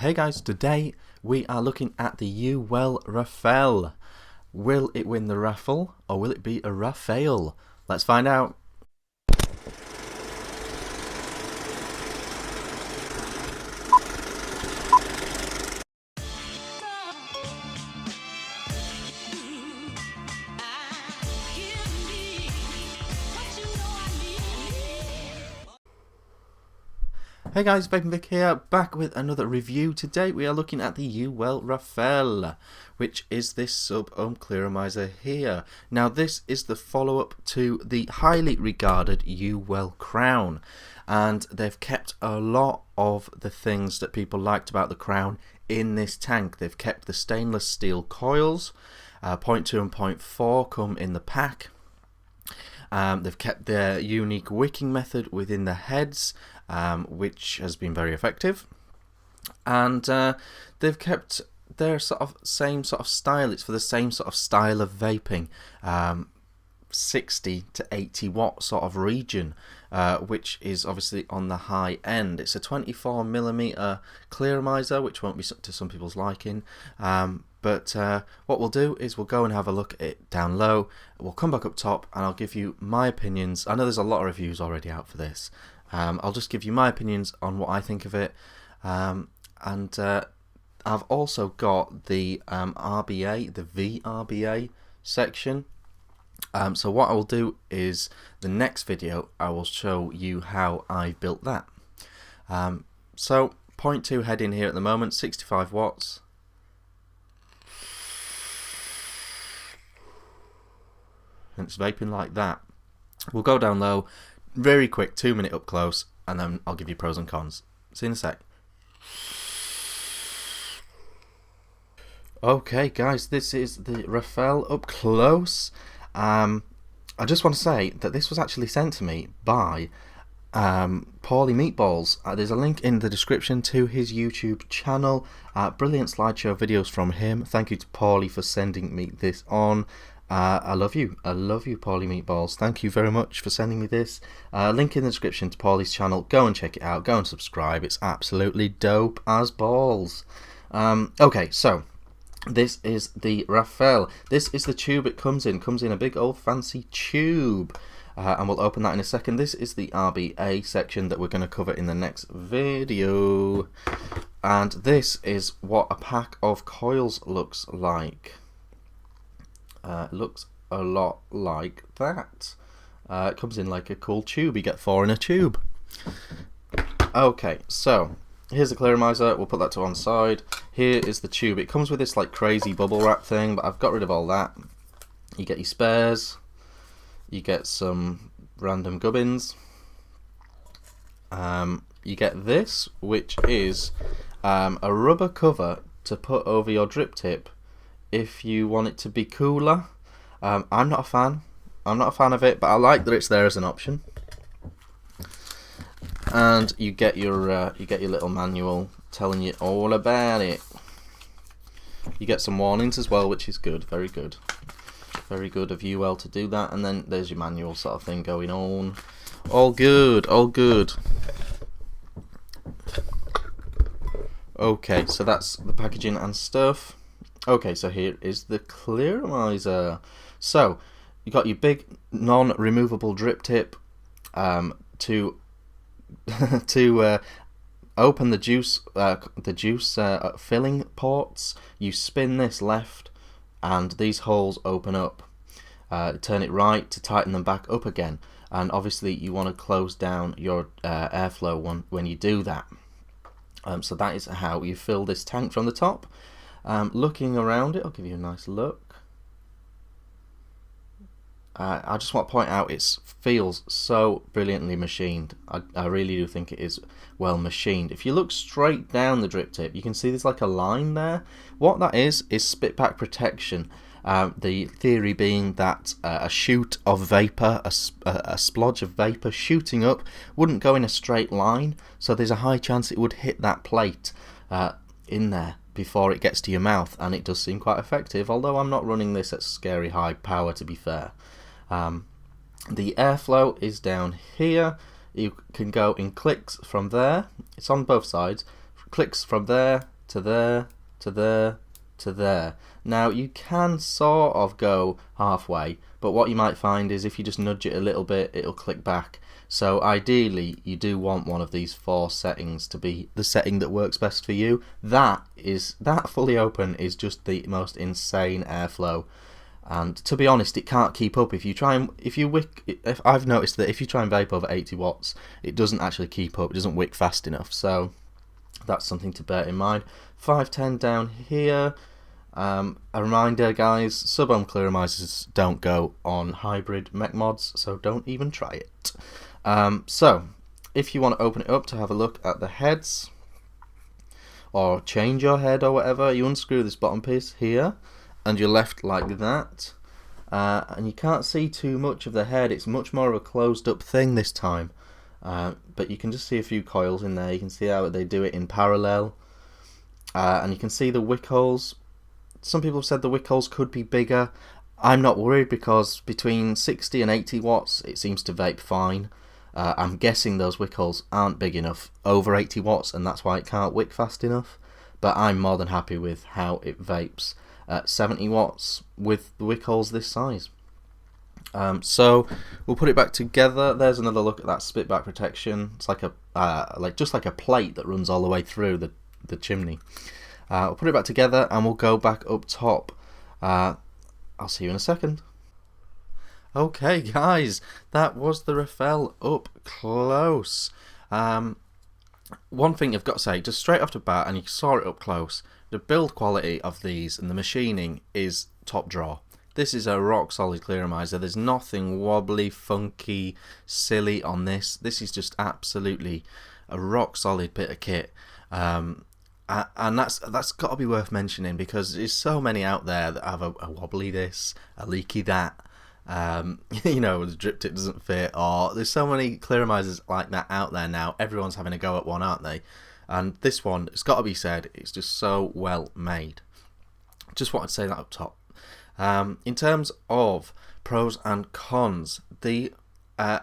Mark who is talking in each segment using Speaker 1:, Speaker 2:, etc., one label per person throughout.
Speaker 1: Hey guys, today we are looking at the Uwell Rafale. Will it win the raffle or will it be a Rafale? Let's find out. Hey guys, Vick here, back with another review. Today we are looking at the Uwell Rafale, which is this sub-ohm Clearomiser here. Now this is the follow-up to the highly regarded Uwell Crown, and they've kept a lot of the things that people liked about the Crown in this tank. They've kept the stainless steel coils, 0.2 and 0.4 come in the pack. They've kept their unique wicking method within the heads, which has been very effective, and they've kept their same sort of style. It's for the same sort of style of vaping, 60 to 80 watt sort of region, which is obviously on the high end. It's a 24mm Clearomiser, which won't be to some people's liking, but what we'll do is we'll go and have a look at it down low. We'll come back up top and I'll give you my opinions. I know there's a lot of reviews already out for this. I'll just give you my opinions on what I think of it, and I've also got the RBA, the VRBA section. So what I will do is the next video I will show you how I built that. So 0.2 head in here at the moment, 65 watts. And it's vaping like that. We'll go down low, very quick 2-minute up close, and then I'll give you pros and cons. See you in a sec. Okay guys, this is the Rafale up close. I just want to say that this was actually sent to me by paulie Meatballs. There's a link in the description to his YouTube channel. Brilliant slideshow videos from him. Thank you to Paulie for sending me this on. I love you, Paulie Meatballs. Thank you very much for sending me this. Link in the description to Paulie's channel. Go and check it out. Go and subscribe. It's absolutely dope as balls. Okay, so this is the Rafale. This is the tube it comes in. Comes in a big old fancy tube, and we'll open that in a second. This is the RBA section that we're going to cover in the next video, and this is what a pack of coils looks like. Looks a lot like that. It comes in like a cool tube. You get 4 in a tube. Okay, so here's the Clearomiser. We'll put that to one side. Here is the tube. It comes with this like crazy bubble wrap thing, but I've got rid of all that. You get your spares. You get some random gubbins. You get this, which is a rubber cover to put over your drip tip if you want it to be cooler. I'm not a fan. I'm not a fan of it, but I like that it's there as an option. And you get your little manual telling you all about it. You get some warnings as well, which is good. Very good. Very good of Uwell to do that. And then there's your manual sort of thing going on. All good. All good. Okay, so that's the packaging and stuff. Okay, so here is the Clearomiser. So you got your big non-removable drip tip to open the juice filling ports. You spin this left, and these holes open up. Turn it right to tighten them back up again. And obviously you want to close down your airflow when you do that. So that is how you fill this tank from the top. Looking around it, I'll give you a nice look. I just want to point out it feels so brilliantly machined. I really do think it is well machined. If you look straight down the drip tip, you can see there's like a line there. What that is spit back protection. The theory being that a shoot of vapor, a splodge of vapor shooting up wouldn't go in a straight line, so there's a high chance it would hit that plate in there before it gets to your mouth, and it does seem quite effective, although I'm not running this at scary high power, to be fair. The airflow is down here. You can go in clicks from there. It's on both sides. Clicks from there to there, to there, to there. Now you can sort of go halfway, but what you might find is if you just nudge it a little bit, it'll click back. So ideally you do want one of these 4 settings to be the setting that works best for you. That fully open is just the most insane airflow, and to be honest, it can't keep up. If I've noticed that if you try and vape over 80 watts, it doesn't actually keep up. It doesn't wick fast enough. So that's something to bear in mind. 510 down here. A reminder, guys, sub-ohm clearomisers don't go on hybrid mech mods, so don't even try it. So if you want to open it up to have a look at the heads, or change your head or whatever, you unscrew this bottom piece here, and you're left like that. And you can't see too much of the head. It's much more of a closed up thing this time. But you can just see a few coils in there. You can see how they do it in parallel. And you can see the wick holes. Some people have said the wick holes could be bigger. I'm not worried because between 60 and 80 watts it seems to vape fine. I'm guessing those wick holes aren't big enough over 80 watts, and that's why it can't wick fast enough. But I'm more than happy with how it vapes at 70 watts with the wick holes this size. So we'll put it back together. There's another look at that spitback protection. It's like just like a plate that runs all the way through the chimney. We'll put it back together and we'll go back up top. I'll see you in a second. Okay guys, that was the Rafale up close. One thing I've got to say, just straight off the bat, and you saw it up close, the build quality of these and the machining is top draw. This is a rock solid Clearomiser. There's nothing wobbly, funky, silly on this. This is just absolutely a rock solid bit of kit. And that's got to be worth mentioning, because there's so many out there that have a wobbly this, a leaky that, you know, the drip tip doesn't fit, or there's so many Clearomisers like that out there now. Everyone's having a go at one, aren't they? And this one, it's got to be said, it's just so well made. Just wanted to say that up top. In terms of pros and cons, the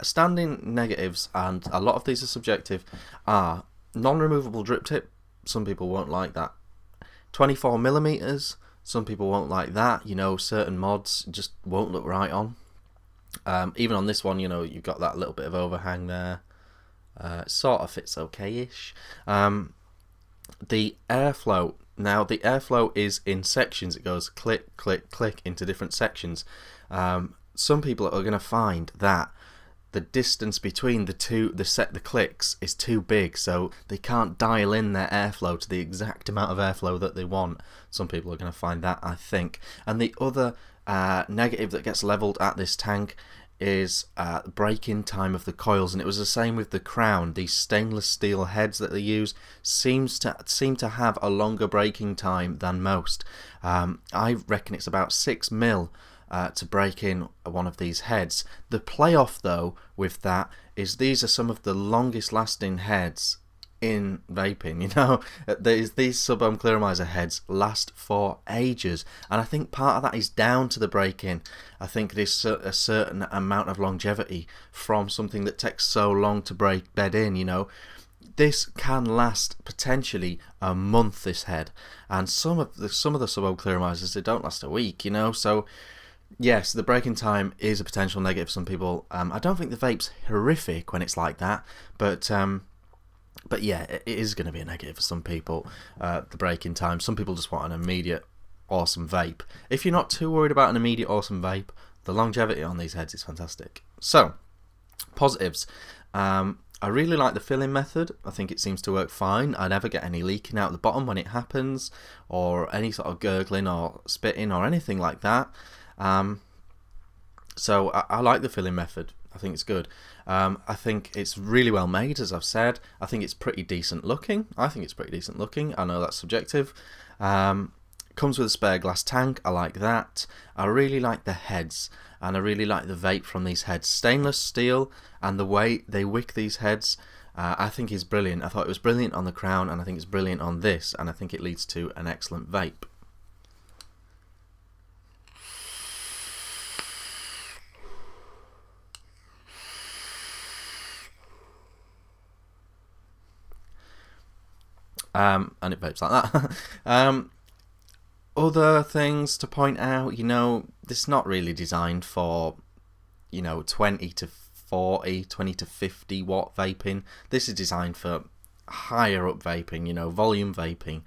Speaker 1: standing negatives, and a lot of these are subjective, are non-removable drip tip. Some people won't like that. 24mm, some people won't like that. You know, certain mods just won't look right on. Even on this one, you know, you've got that little bit of overhang there. Sort of fits okay-ish. The airflow. Now, the airflow is in sections. It goes click, click, click into different sections. Some people are going to find that the distance between the clicks is too big, so they can't dial in their airflow to the exact amount of airflow that they want. Some people are going to find that, I think. And the other negative that gets leveled at this tank is the break-in time of the coils, and it was the same with the crown. These stainless steel heads that they use seem to have a longer breaking time than most. I reckon it's about 6 mil to break in one of these heads. The playoff though with that is these are some of the longest lasting heads in vaping. You know, these sub-ohm Clearomiser heads last for ages, and I think part of that is down to the break-in. I think there's a certain amount of longevity from something that takes so long to bed in. You know, this can last potentially a month, this head, and some of the sub-ohm Clearomisers, they don't last a week. You know, so yes, the break-in time is a potential negative for some people. I don't think the vape's horrific when it's like that, but yeah, it is going to be a negative for some people, the break-in time. Some people just want an immediate awesome vape. If you're not too worried about an immediate awesome vape, the longevity on these heads is fantastic. So, positives. I really like the filling method. I think it seems to work fine. I never get any leaking out the bottom when it happens, or any sort of gurgling or spitting or anything like that. So I like the filling method. I think it's good. I think it's really well made, as I've said. I think it's pretty decent looking. I know that's subjective. Comes with a spare glass tank. I like that. I really like the heads, and I really like the vape from these heads. Stainless steel, and the way they wick these heads, I think is brilliant. I thought it was brilliant on the crown, and I think it's brilliant on this, and I think it leads to an excellent vape. and it vapes like that. Other things to point out, this is not really designed for, 20 to 40, 20 to 50 watt vaping. This is designed for higher up vaping, volume vaping,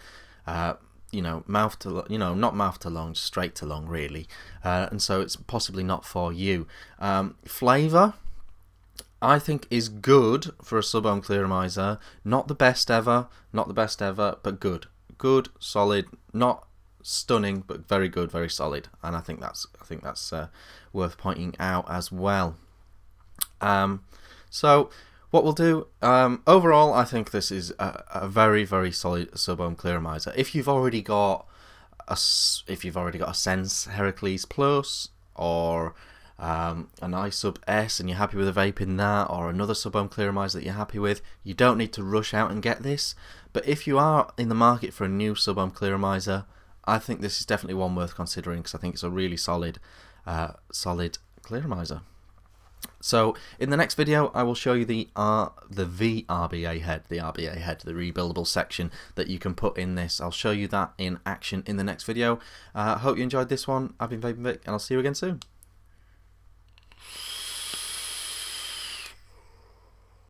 Speaker 1: mouth to, not mouth to lung, just straight to lung really. And so it's possibly not for you. Flavour, I think, is good for a sub-ohm Clearomiser. Not the best ever, but good. Good, solid, not stunning, but very good, very solid. And I think that's worth pointing out as well. So what we'll do, overall, I think this is a very, very solid sub-ohm Clearomiser. If you've already got a Sense Heracles Plus, or an iSub S, and you're happy with a vape in that, or another sub-ohm Clearomiser that you're happy with, you don't need to rush out and get this. But if you are in the market for a new sub-ohm Clearomiser, I think this is definitely one worth considering, because I think it's a really solid Clearomiser. So in the next video, I will show you the RBA head, the rebuildable section that you can put in this. I'll show you that in action in the next video. Hope you enjoyed this one. I've been Vaping Vic, and I'll see you again soon.